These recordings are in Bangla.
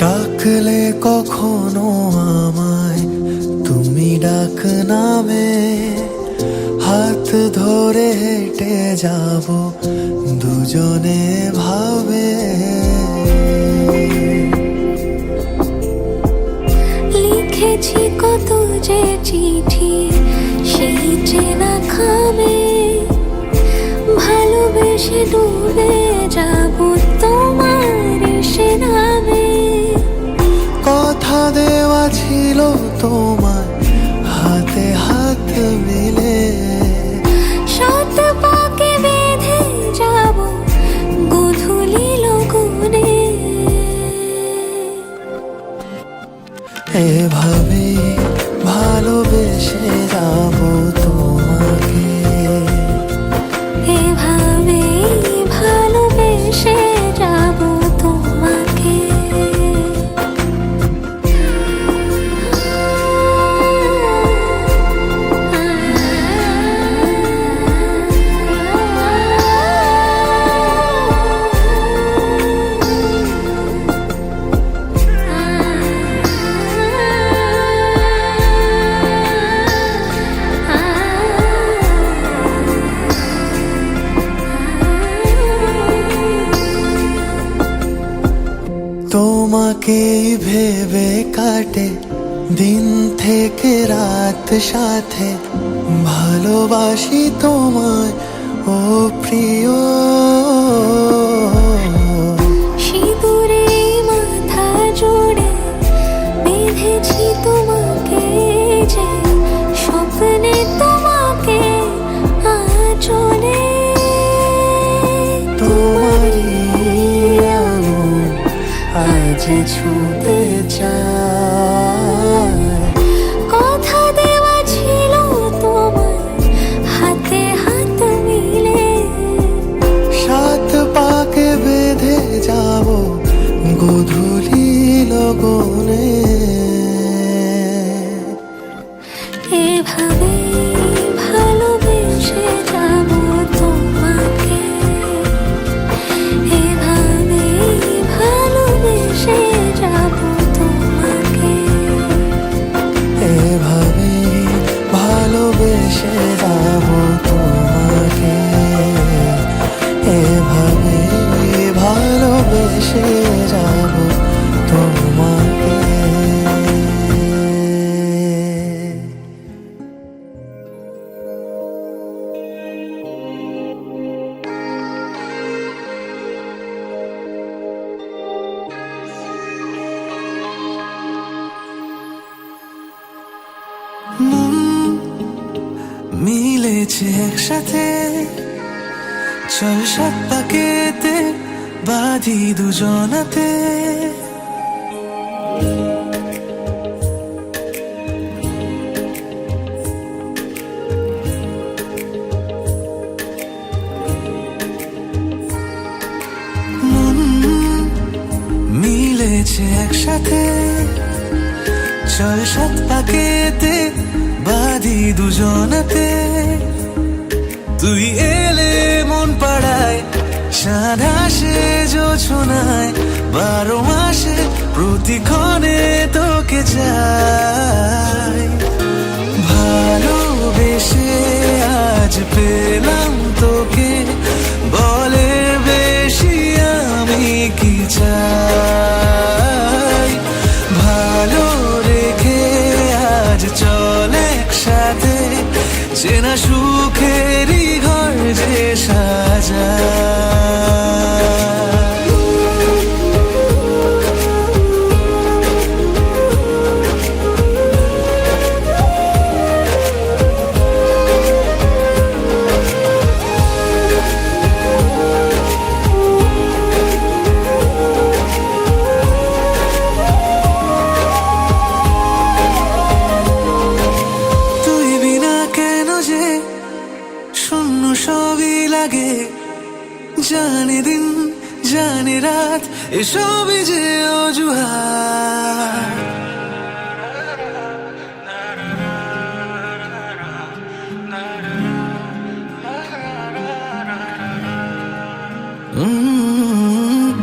ডাকলে কখনো আমায় তুমি ডাক নামে, হাত ধরে হেঁটে যাব দুজনে ভাবে। লিখেছি কত যে চিঠি সেই চেনা খামে, ভালোবেসে ডুবে যাব তোমার সে নামে। কথা দেওয়া ছিল তোমার হাতে হাত মিলে, সাত পাকে বেঁধে যাব গোধূলি লগনে। এভাবে ভালোবেসে যাব তোমাকে, এভাবে ভালোবেসে যাব তোমাকে। তোমাকেই ভেবে কাটে দিন থেকে রাত, সাথে ভালোবাসি তোমায় ও প্রিয়। সিঁদুরে মাথা জুড়ে বেঁধেছি তোমাকে, যে স্বপ্নে তোমাকে আঁচলে। তোমারই আঙুল আজ ছুঁতে চায়, কথা দেওয়া ছিল তোমার হাতে হাত মিলে। সাত পাকে বেঁধে যাব গোধূলি লগনে। এভাবে ভালোবেসে যাব তোমাকে, এভাবে ভালোবেসে যাব তোমাকে। এভাবে ভালোবেসে যাব তোমাকে, এভাবে ভালোবেসে যাব তোমাকে। মন মিলেছে একসাথে, চল সাত পাকেতে বাঁধি দুজনাতে। মন মিলেছে একসাথে, চল সাত পাকেতে বাঁধি দুজনাতে। তুই এলে মন পাড়ায় সাদ আসে জোছনায়, 12 মাসে প্রতিক্ষণে তোকে চাই। ভালোবেসে আজ পেলাম তোকে, বলে বেশি আমি কি চাই। ভালো রেখে আজ চল একসাথে, চেনা সুখেরই ঘর যে সাজায়। তুই বিনা কেন যে শূন্য সবই লাগে, জানে দিন জানে রাত এসবই যে অজুহাত।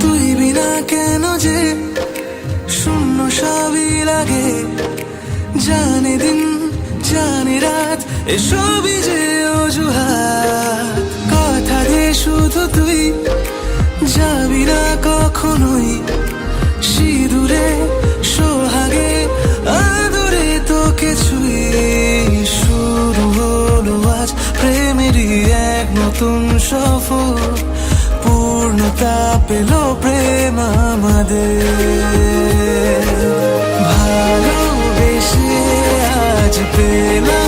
তুই বিনা কেন যে জানে দিন জানে রাত এসবই যে অজুহাত কথা দে শুধু তুই যাবি না কখনোই সিঁদুরে সোহাগে আদরে তোকে ছুঁয়ে শুরু হলো আজ প্রেমেরই এক নতুন সফর পূর্ণতা পেল প্রেম আমাদের ভালোবেসে আজ পেলাম